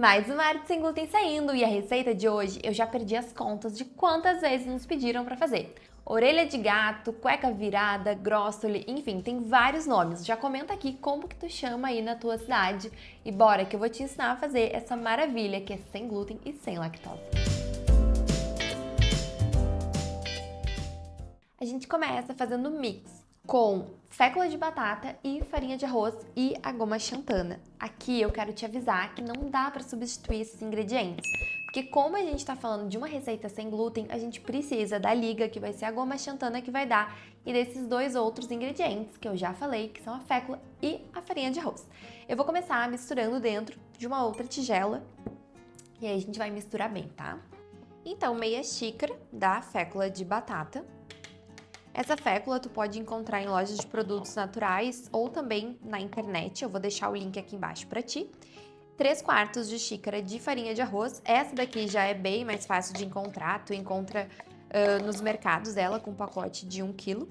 Mais uma arte sem glúten saindo e a receita de hoje eu já perdi as contas de quantas vezes nos pediram para fazer. Orelha de gato, cueca virada, grossole, enfim, tem vários nomes. Já comenta aqui como que tu chama aí na tua cidade e bora que eu vou te ensinar a fazer essa maravilha que é sem glúten e sem lactose. A gente começa fazendo mix com fécula de batata e farinha de arroz e a goma xantana. Aqui eu quero te avisar que não dá para substituir esses ingredientes, porque como a gente está falando de uma receita sem glúten, a gente precisa da liga, que vai ser a goma xantana que vai dar, e desses dois outros ingredientes que eu já falei, que são a fécula e a farinha de arroz. Eu vou começar misturando dentro de uma outra tigela e aí a gente vai misturar bem, tá? Então, meia xícara da fécula de batata. Essa fécula tu pode encontrar em lojas de produtos naturais ou também na internet, eu vou deixar o link aqui embaixo para ti. 3/4 de xícara de farinha de arroz, essa daqui já é bem mais fácil de encontrar, tu encontra nos mercados ela com um pacote de 1 kg.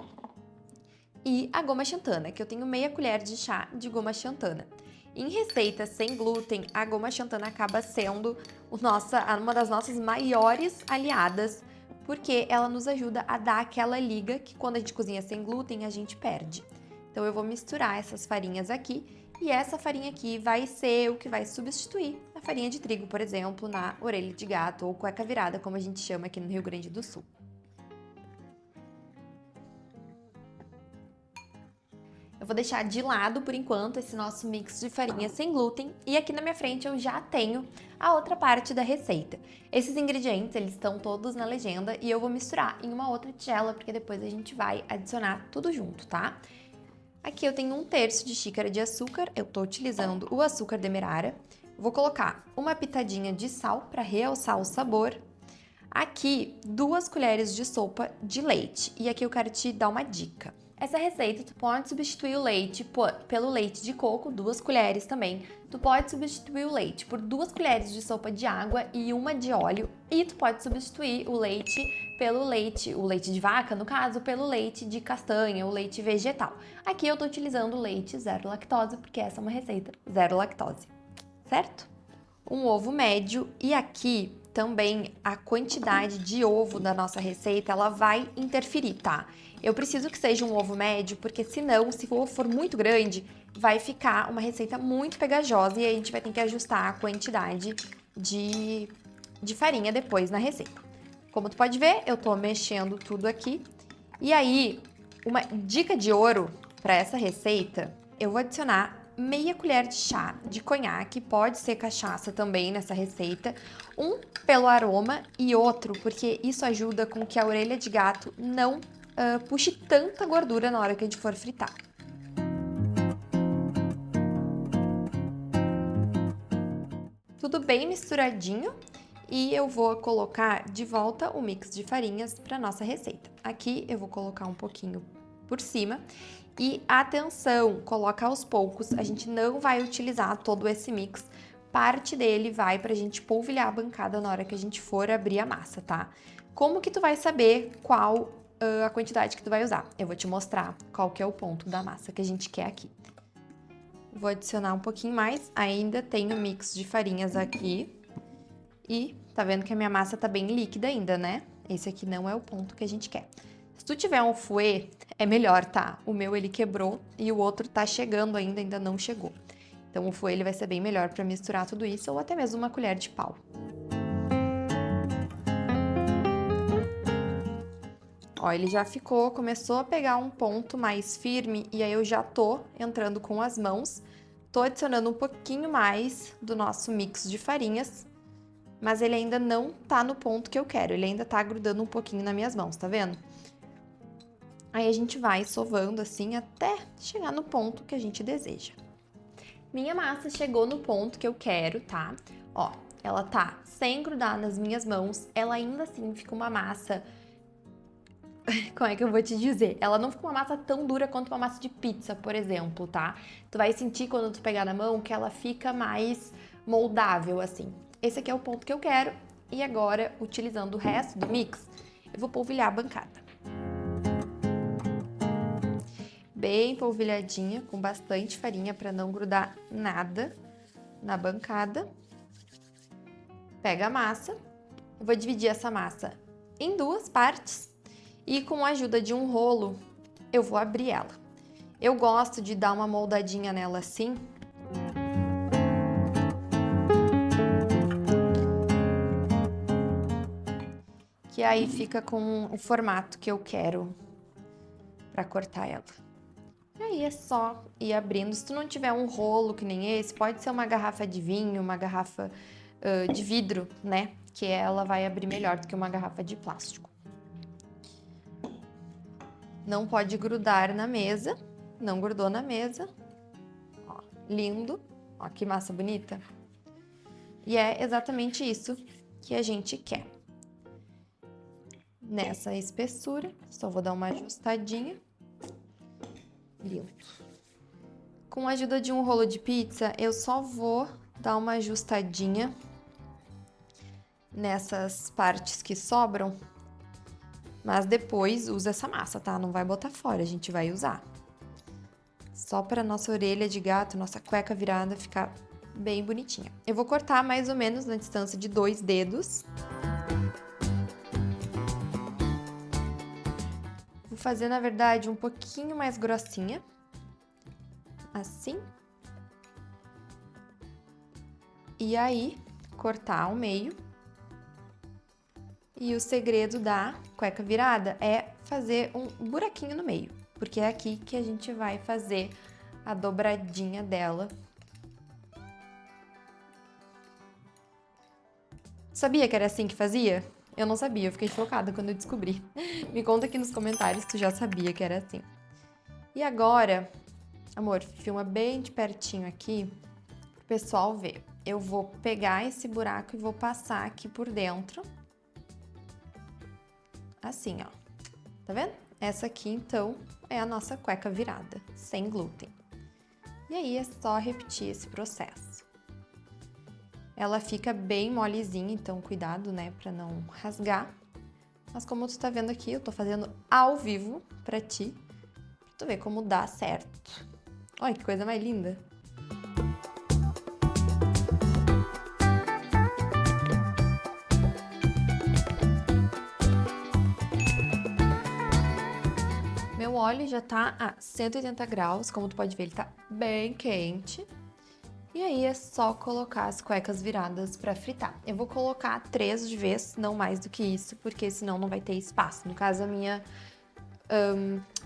E a goma xantana, que eu tenho meia colher de chá de goma xantana. Em receitas sem glúten, a goma xantana acaba sendo uma das nossas maiores aliadas, porque ela nos ajuda a dar aquela liga que quando a gente cozinha sem glúten a gente perde. Então eu vou misturar essas farinhas aqui e essa farinha aqui vai ser o que vai substituir a farinha de trigo, por exemplo, na orelha de gato ou cueca virada, como a gente chama aqui no Rio Grande do Sul. Eu vou deixar de lado, por enquanto, esse nosso mix de farinha sem glúten e aqui na minha frente eu já tenho a outra parte da receita. Esses ingredientes, eles estão todos na legenda e eu vou misturar em uma outra tigela, porque depois a gente vai adicionar tudo junto, tá? Aqui eu tenho 1/3 de xícara de açúcar, eu tô utilizando o açúcar demerara. Vou colocar uma pitadinha de sal para realçar o sabor. Aqui, 2 colheres de sopa de leite e aqui eu quero te dar uma dica. Essa receita, tu pode substituir o leite pelo leite de coco, 2 colheres também. Tu pode substituir o leite por 2 colheres de sopa de água e 1 de óleo. E tu pode substituir o leite o leite de vaca, no caso, pelo leite de castanha, o leite vegetal. Aqui eu tô utilizando leite 0 lactose, porque essa é uma receita 0 lactose, certo? Um ovo médio e aqui também a quantidade de ovo da nossa receita, ela vai interferir, tá? Eu preciso que seja um ovo médio, porque senão, se o ovo for muito grande, vai ficar uma receita muito pegajosa e aí a gente vai ter que ajustar a quantidade de farinha depois na receita. Como tu pode ver, eu tô mexendo tudo aqui. E aí, uma dica de ouro para essa receita, eu vou adicionar meia colher de chá de conhaque, pode ser cachaça também nessa receita, um pelo aroma e outro porque isso ajuda com que a orelha de gato não puxe tanta gordura na hora que a gente for fritar. Tudo bem misturadinho e eu vou colocar de volta o mix de farinhas para nossa receita. Aqui eu vou colocar um pouquinho por cima. E atenção, coloca aos poucos, a gente não vai utilizar todo esse mix, parte dele vai pra gente polvilhar a bancada na hora que a gente for abrir a massa, tá? Como que tu vai saber qual a quantidade que tu vai usar? Eu vou te mostrar qual que é o ponto da massa que a gente quer aqui. Vou adicionar um pouquinho mais, ainda tenho mix de farinhas aqui e tá vendo que a minha massa tá bem líquida ainda, né? Esse aqui não é o ponto que a gente quer. Se tu tiver um fouet, é melhor, tá? O meu ele quebrou e o outro tá chegando ainda não chegou. Então o fouet ele vai ser bem melhor para misturar tudo isso ou até mesmo uma colher de pau. Ó, ele já começou a pegar um ponto mais firme e aí eu já tô entrando com as mãos. Tô adicionando um pouquinho mais do nosso mix de farinhas, mas ele ainda não tá no ponto que eu quero, ele ainda tá grudando um pouquinho nas minhas mãos, tá vendo? Aí a gente vai sovando assim até chegar no ponto que a gente deseja. Minha massa chegou no ponto que eu quero, tá? Ó, ela tá sem grudar nas minhas mãos, ela ainda assim fica uma massa... Como é que eu vou te dizer? Ela não fica uma massa tão dura quanto uma massa de pizza, por exemplo, tá? Tu vai sentir quando tu pegar na mão que ela fica mais moldável, assim. Esse aqui é o ponto que eu quero e agora, utilizando o resto do mix, eu vou polvilhar a bancada. Bem polvilhadinha, com bastante farinha para não grudar nada na bancada. pega a massa, eu vou dividir essa massa em 2 partes e com a ajuda de um rolo eu vou abrir ela. Eu gosto de dar uma moldadinha nela assim, que aí fica com o formato que eu quero para cortar ela. E aí é só ir abrindo. Se tu não tiver um rolo que nem esse, pode ser uma garrafa de vinho, uma garrafa de vidro, né? Que ela vai abrir melhor do que uma garrafa de plástico. Não pode grudar na mesa. Não grudou na mesa. Ó, lindo. Ó, que massa bonita. E é exatamente isso que a gente quer. Nessa espessura, só vou dar uma ajustadinha. Lindo. Com a ajuda de um rolo de pizza, eu só vou dar uma ajustadinha nessas partes que sobram, mas depois usa essa massa, tá? Não vai botar fora, a gente vai usar. Só para nossa orelha de gato, nossa cueca virada ficar bem bonitinha. Eu vou cortar mais ou menos na distância de 2 dedos. Vou fazer, na verdade, um pouquinho mais grossinha. Assim. E aí, cortar ao meio. E o segredo da cueca virada é fazer um buraquinho no meio, porque é aqui que a gente vai fazer a dobradinha dela. Sabia que era assim que fazia? Eu não sabia, eu fiquei chocada quando eu descobri. Me conta aqui nos comentários se tu já sabia que era assim. E agora, amor, filma bem de pertinho aqui pro pessoal ver. Eu vou pegar esse buraco e vou passar aqui por dentro. Assim, ó. Tá vendo? Essa aqui, então, é a nossa cueca virada, sem glúten. E aí é só repetir esse processo. Ela fica bem molezinha, então cuidado, né, pra não rasgar. Mas como tu tá vendo aqui, eu tô fazendo ao vivo pra ti, pra tu ver como dá certo. Olha que coisa mais linda! Meu óleo já tá a 180 graus, como tu pode ver, ele tá bem quente. E aí é só colocar as cuecas viradas pra fritar. Eu vou colocar 3 de vez, não mais do que isso, porque senão não vai ter espaço. No caso, a minha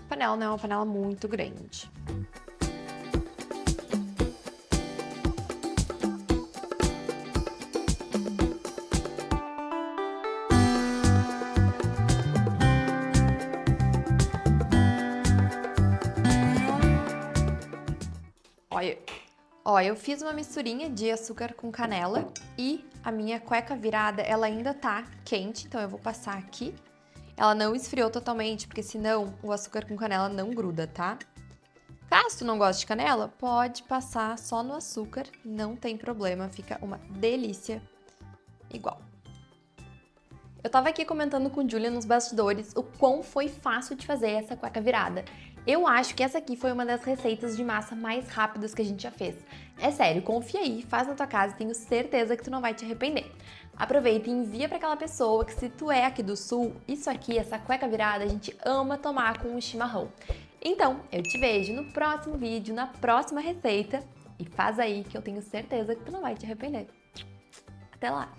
panela não é uma panela muito grande. Ó, eu fiz uma misturinha de açúcar com canela e a minha cueca virada, ela ainda tá quente, então eu vou passar aqui. Ela não esfriou totalmente, porque senão o açúcar com canela não gruda, tá? Caso tu não goste de canela, pode passar só no açúcar, não tem problema, fica uma delícia igual. Eu tava aqui comentando com Julia nos bastidores o quão foi fácil de fazer essa cueca virada. Eu acho que essa aqui foi uma das receitas de massa mais rápidas que a gente já fez. É sério, confia aí, faz na tua casa e tenho certeza que tu não vai te arrepender. Aproveita e envia pra aquela pessoa que, se tu é aqui do sul, isso aqui, essa cueca virada, a gente ama tomar com o chimarrão. Então, eu te vejo no próximo vídeo, na próxima receita, e faz aí que eu tenho certeza que tu não vai te arrepender. Até lá!